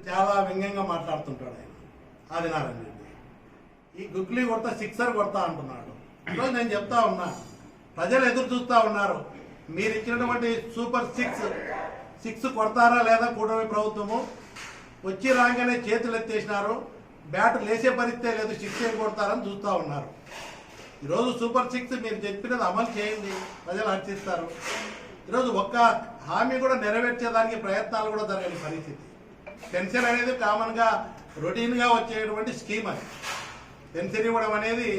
చాలా వ్యంగ్యంగా మాట్లాడుతుంటాడు ఆయన ఆదినారాయణ రెడ్డి. ఈ గుగ్లీ కొడతా సిక్సర్ కొడతా అంటున్నాడు. ఈరోజు నేను చెప్తా ఉన్నా, ప్రజలు ఎదురు చూస్తూ ఉన్నారు. మీరు ఇచ్చినటువంటి సూపర్ సిక్స్ కొడతారా లేదా కూటమి ప్రభుత్వము? వచ్చి రాగానే చేతులు ఎత్తేసినారు, బ్యాట్ లేసే పరిస్థితే లేదు, సిక్స్ ఏం కొడతారని చూస్తూ ఉన్నారు. ఈరోజు సూపర్ సిక్స్ మీరు చెప్పినది అమలు చేయండి, ప్రజలు హర్షిస్తారు. ఈరోజు ఒక్క హామీ కూడా నెరవేర్చేదానికి ప్రయత్నాలు కూడా జరగని పరిస్థితి. పెన్షన్ అనేది కామన్గా రొటీన్గా వచ్చేటువంటి స్కీమ్. అది పెన్షన్ ఇవ్వడం అనేది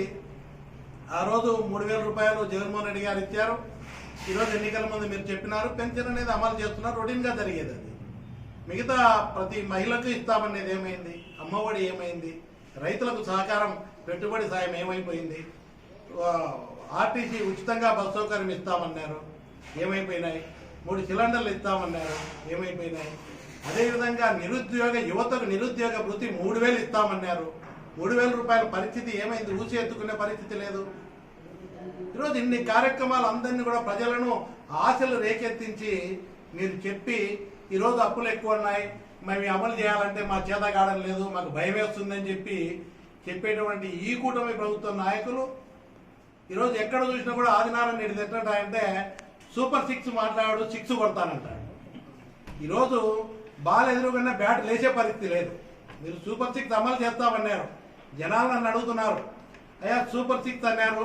ఆ రోజు 3,000 రూపాయలు జగన్మోహన్ రెడ్డి గారు ఇచ్చారు. ఈరోజు ఎన్నికల ముందు మీరు చెప్పినారు, పెన్షన్ అనేది అమలు చేస్తున్నారు, రొటీన్గా జరిగేది. అది మిగతా ప్రతి మహిళకు ఇస్తామనేది ఏమైంది? అమ్మఒడి ఏమైంది? రైతులకు సహకారం పెట్టుబడి సాయం ఏమైపోయింది? ఆర్టీసీ ఉచితంగా బస్ సౌకర్యం ఇస్తామన్నారు, ఏమైపోయినాయి? 3 సిలిండర్లు ఇస్తామన్నారు, ఏమైపోయినాయి? అదేవిధంగా యువతకు నిరుద్యోగ వృత్తి 3,000 ఇస్తామన్నారు, 3,000 రూపాయల పరిస్థితి ఏమైంది? ఊసి ఎత్తుకునే పరిస్థితి లేదు. ఈరోజు ఇన్ని కార్యక్రమాలు అందరినీ కూడా ప్రజలను ఆశలు రేకెత్తించి మీరు చెప్పి ఈరోజు అప్పులు ఎక్కువ ఉన్నాయి, మేము అమలు చేయాలంటే మా చేత కావడం లేదు, మాకు భయం వేస్తుందని చెప్పేటువంటి ఈ కూటమి ప్రభుత్వ నాయకులు ఈరోజు ఎక్కడ చూసినా కూడా ఆదినారాయణ రెడ్డి ఎట్లంటే సూపర్ సిక్స్ మాట్లాడు, సిక్స్ కొడతానంటాడు. ఈరోజు బాల్ ఎదురుగానే బ్యాట్ లేచే పరిస్థితి లేదు. మీరు సూపర్ సిక్స్ అమలు చేస్తామన్నారు, జనాలు నన్ను అడుగుతున్నారు, అయ్యా సూపర్ సిక్స్ అన్నారు,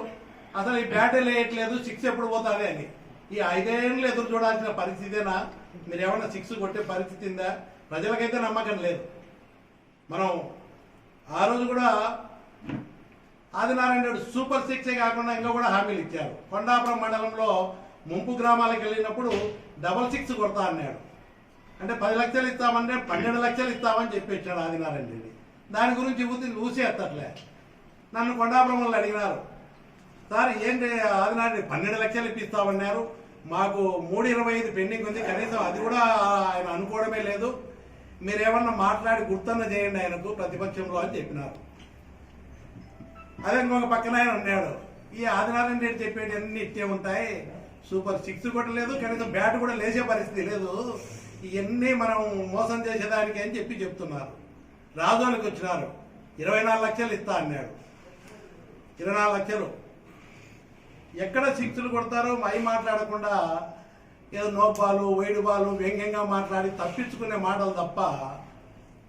అసలు ఈ బ్యాటే లేయట్లేదు, సిక్స్ ఎప్పుడు పోతుంది అని. ఈ 5 ఏళ్ళు ఎదురు చూడాల్సిన పరిస్థితేనా? మీరు ఏమన్నా సిక్స్ కొట్టే పరిస్థితి ఉందా? ప్రజలకైతే నమ్మకం లేదు. మనం ఆ రోజు కూడా ఆదినారాయణ రెడ్డి సూపర్ సిక్సే కాకుండా ఇంకా కూడా హామీలు ఇచ్చారు. కొండాపురం మండలంలో ముంపు గ్రామాలకు వెళ్ళినప్పుడు 666 కొడతా అన్నాడు. అంటే 10 లక్షలు ఇస్తామంటే 12 లక్షలు ఇస్తామని చెప్పేచ్చాడు ఆదినారాయణ రెడ్డి. దాని గురించి ఊసి ఎత్తట్లే. నన్ను కొండాపురం వాళ్ళు అడిగినారు, సార్ ఏంటి ఆదినారాయణ 12 లక్షలు ఇప్పిస్తామన్నారు, మాకు 325 పెండింగ్ ఉంది, కనీసం అది కూడా ఆయన అనుకోవడమే లేదు, మీరేమన్నా మాట్లాడి గుర్తన్న చేయండి ఆయనకు ప్రతిపక్షంలో అని చెప్పినారు. అదే ఇంకొక పక్కన ఆయన అన్నాడు, ఈ ఆదినారాయణ రెడ్డి చెప్పేటి అన్ని ఇట్టే ఉంటాయి, సూపర్ సిక్స్ కొట్టలేదు, కనీసం బ్యాట్ కూడా లేచే పరిస్థితి లేదు, ఇవన్నీ మనం మోసం చేసేదానికి అని చెప్తున్నారు. రాజోనికి వచ్చినారు, 24 లక్షలు ఇస్తా అన్నాడు. 24 లక్షలు ఎక్కడ సిక్స్లు కొడతారో అవి మాట్లాడకుండా ఏదో నోబాలు వైడు బాలు వ్యంగ్యంగా మాట్లాడి తప్పించుకునే మాటలు తప్ప.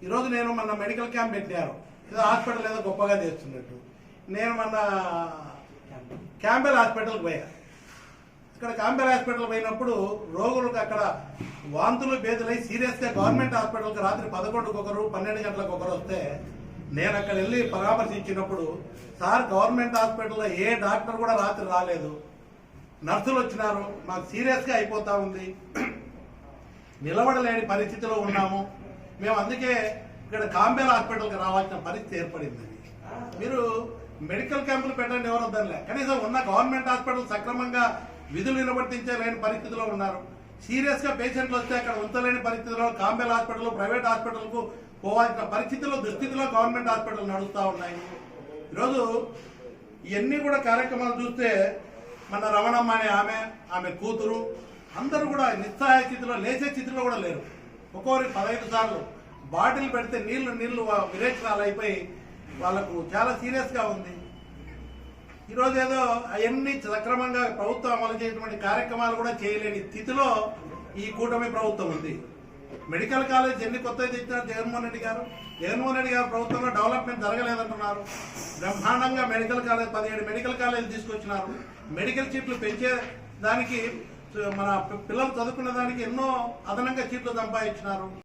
ఈరోజు నేను మొన్న మెడికల్ క్యాంప్ పెట్టారు, ఏదో హాస్పిటల్ ఏదో గొప్పగా చేస్తున్నట్టు. నేను మొన్న క్యాంబెల్ హాస్పిటల్కి పోయా. ఇక్కడ క్యాంబెల్ హాస్పిటల్ పోయినప్పుడు రోగులకు అక్కడ వాంతులు బేదులై సీరియస్గా గవర్నమెంట్ హాస్పిటల్కి రాత్రి 11కు ఒకరు 12 గంటలకు ఒకరు వస్తే నేను అక్కడ వెళ్ళి పరామర్శించినప్పుడు, సార్ గవర్నమెంట్ హాస్పిటల్లో ఏ డాక్టర్ కూడా రాత్రి రాలేదు, నర్సులు వచ్చినారు, మాకు సీరియస్గా అయిపోతా ఉంది, నిలబడలేని పరిస్థితిలో ఉన్నాము, మేము అందుకే ఇక్కడ కాంబెల్ హాస్పిటల్కి రావాల్సిన పరిస్థితి ఏర్పడింది. మీరు మెడికల్ క్యాంపులు పెట్టండి, ఎవరు వద్దనిలే, కనీసం ఉన్న గవర్నమెంట్ హాస్పిటల్ సక్రమంగా విధులు నిర్వర్తించలేని పరిస్థితిలో ఉన్నారు. సీరియస్గా పేషెంట్లు వస్తే అక్కడ ఉంచలేని పరిస్థితిలో కాంబెల్ హాస్పిటల్ ప్రైవేట్ హాస్పిటల్కు పోవాల్సిన దుస్థితిలో గవర్నమెంట్ హాస్పిటల్ నడుస్తూ ఉన్నాయి. ఈరోజు ఇవన్నీ కూడా కార్యక్రమాలు చూస్తే మన రమణమ్మ అనే ఆమె కూతురు అందరూ కూడా నిస్సహాయ స్థితిలో, లేచే స్థితిలో కూడా లేరు. ఒక్కొక్కరికి 15 సార్లు బాటిల్ పెడితే నీళ్లు విరేచనాలు అయిపోయి వాళ్ళకు చాలా సీరియస్గా ఉంది. ఈరోజు ఏదో అవన్నీ సక్రమంగా ప్రభుత్వం అమలు చేయటువంటి కార్యక్రమాలు కూడా చేయలేని స్థితిలో ఈ కూటమి ప్రభుత్వం ఉంది. మెడికల్ కాలేజ్ ఎన్ని కొత్తగా తెచ్చినారు జగన్మోహన్ రెడ్డి గారు ప్రభుత్వంలో డెవలప్మెంట్ జరగలేదంటున్నారు. బ్రహ్మాండంగా మెడికల్ కాలేజ్ 17 మెడికల్ కాలేజ్ తీసుకొచ్చినారు. మెడికల్ సీట్లు పెంచే దానికి మన పిల్లలు చదువుకునే దానికి ఎన్నో అదనంగా సీట్లు సంపాదించినారు.